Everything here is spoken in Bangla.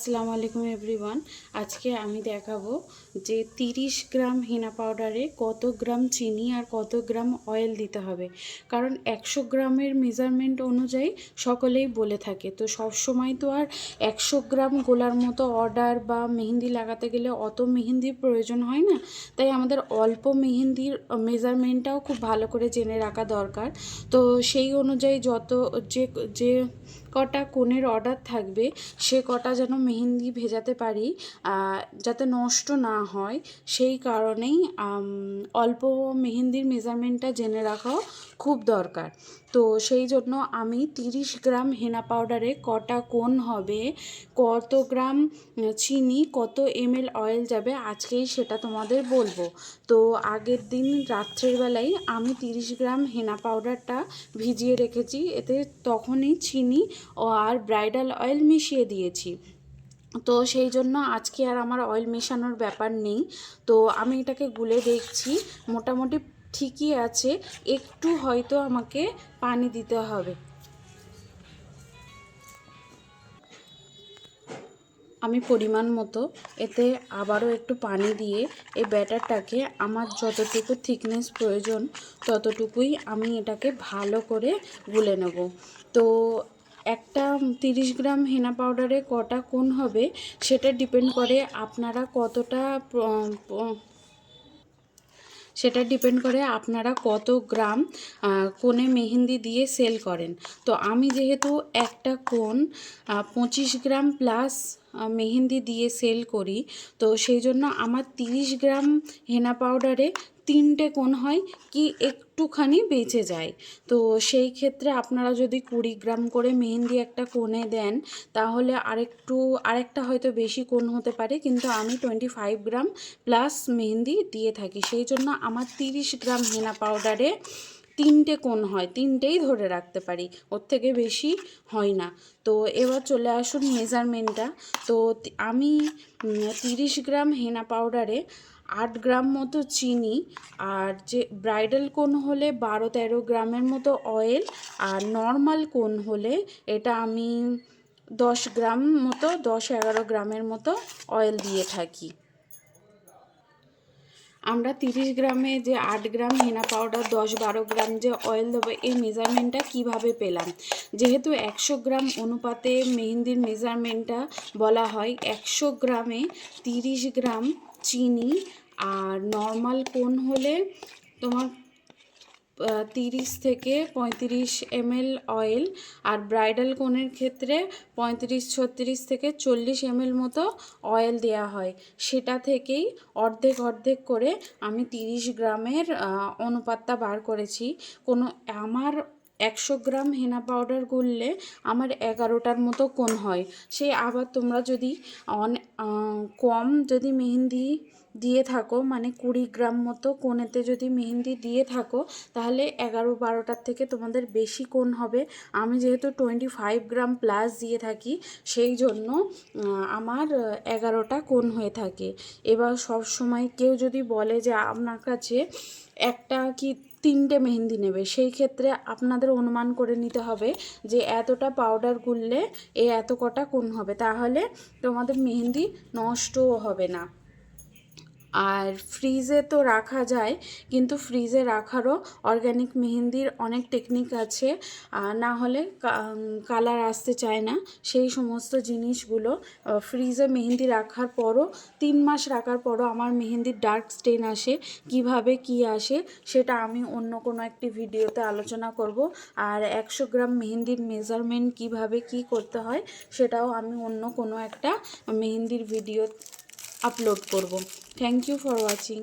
আসসালামু আলাইকুম এভরিওয়ান। আজকে আমি দেখাবো যে 30 গ্রাম হেনা পাউডারে কত গ্রাম চিনি আর কত গ্রাম অয়েল দিতে হবে। কারণ 100 গ্রামের মেজারমেন্ট অনুযায়ী সকলেই বলে থাকে, তো সব সময় তো আর 100 গ্রাম গোলার মতো অর্ডার বা মেহেন্দি লাগাতে গেলে অত মেহেন্দির প্রয়োজন হয় না। তাই আমাদের অল্প মেহেন্দির মেজারমেন্টটাও খুব ভালো করে জেনে রাখা দরকার। তো সেই অনুযায়ী যে যে কটা কোণের অর্ডার থাকবে সে কটা যেন মেহেন্দি ভেজাতে পারি, যাতে নষ্ট না হয়, সেই কারণেই অল্প মেহেন্দির মেজারমেন্টটা জেনে রাখাও খুব দরকার। তো সেই জন্য আমি 30 গ্রাম হেনা পাউডারে কটা কোণ হবে, কত গ্রাম চিনি, কত ml অয়েল যাবে, আজকেই সেটা তোমাদের বলবো। তো আগের দিন রাত্রের বেলায় আমি 30 গ্রাম হেনা পাউডারটা ভিজিয়ে রেখেছি, এতে তখনই চিনি আর ব্রাইডাল অয়েল মিশিয়ে দিয়েছি। তো সেই জন্য আজকে আর আমার অয়েল মেশানোর ব্যাপার নেই। তো আমি এটাকে গুলে দেখছি, মোটামুটি ঠিকই আছে, একটু হয়তো আমাকে পানি দিতে হবে। আমি পরিমাণ মতো এতে আবারও একটু পানি দিয়ে এই ব্যাটারটাকে আমার যতটুকু থিকনেস প্রয়োজন ততটুকুই আমি এটাকে ভালো করে গুলে নেব। তো একটা 30 গ্রাম হেনা পাউডারে কটা কোণ হবে সেটা ডিপেন্ড করে আপনারা কত গ্রাম কোণে মেহেন্দি দিয়ে সেল করেন। তো আমি যেহেতু একটা কোণ 25 গ্রাম প্লাস মেহেন্দি দিয়ে সেল করি, তো সেই জন্য আমার 30 গ্রাম হেনা পাউডারে 3টে কোণ হয় কি একটুখানি বেঁচে যায়। তো সেই ক্ষেত্রে আপনারা যদি 20 গ্রাম করে মেহেন্দি একটা কোণে দেন তাহলে আরেকটা হয়তো বেশি কোণ হতে পারে, কিন্তু আমি 25 গ্রাম প্লাস মেহেন্দি দিয়ে থাকি, সেই জন্য আমার 30 গ্রাম হেনা পাউডারে 3টে কোণ হয়, 3টেই ধরে রাখতে পারি, ওর থেকে বেশি হয় না। তো এবার চলে আসুন মেজারমেন্টটা। তো আমি 30 গ্রাম হেনা পাউডারে 8 গ্রাম মতো চিনি, আর যে ব্রাইডাল কোণ হলে 12-13 গ্রামের মতো অয়েল, আর নর্মাল কোণ হলে এটা আমি 10-11 গ্রামের মতো অয়েল দিয়ে থাকি। আমরা 30 গ্রামে যে 8 গ্রাম হেনা পাউডার 10-12 গ্রাম যে অয়েল দেবো, এই মেজারমেন্টটা কিভাবে পেলাম? যেহেতু 100 গ্রাম অনুপাতে মেহেন্দির মেজারমেন্টটা বলা হয়, 100 গ্রামে 30 গ্রাম চিনি, আর নর্মাল কোণ হলে তোমার 30 থেকে 35 ml অয়েল, আর ব্রাইডাল কোণের ক্ষেত্রে 35-36 থেকে 40 ml মতো অয়েল দেওয়া হয়। সেটা থেকেই অর্ধেক করে আমি 30 গ্রামের অনুপাতটা বার করেছি। আমার 100 গ্রাম হেনা পাউডার গুললে আমার 11টার মতো কোণ হয়। সেই আবার তোমরা যদি কম যদি মেহেন্দি দিয়ে থাকো, মানে 20 গ্রাম মতো কোণেতে যদি মেহেন্দি দিয়ে থাকো, তাহলে 11-12টার থেকে তোমাদের বেশি কোণ হবে। আমি যেহেতু 25 গ্রাম প্লাস দিয়ে থাকি, সেই জন্য আমার 11টা কোণ হয়ে থাকে। এবার সব সময় কেউ যদি বলে যে আপনার কাছে একটা কি 3টে মেহেন্দি নেবে, সেই ক্ষেত্রে আপনাদের অনুমান করে নিতে হবে যে এতটা পাউডার গুললে এত কটা কোণ হবে, তাহলে তোমাদের মেহেন্দি নষ্টও হবে না। আর ফ্রিজে তো রাখা যায়, কিন্তু ফ্রিজে রাখারও অর্গ্যানিক মেহেন্দির অনেক টেকনিক আছে, না হলে কালার আসতে চায় না। সেই সমস্ত জিনিসগুলো ফ্রিজে মেহেন্দি রাখার পরও 3 মাস রাখার পরও আমার মেহেন্দির ডার্ক স্টেন আসে, কিভাবে কি আসে সেটা আমি অন্য কোনো একটি ভিডিওতে আলোচনা করব। আর 100 গ্রাম মেহেন্দির মেজারমেন্ট কিভাবে কি করতে হয় সেটাও আমি অন্য কোনো একটা মেহেন্দির ভিডিও আপলোড করব। Thank you for watching.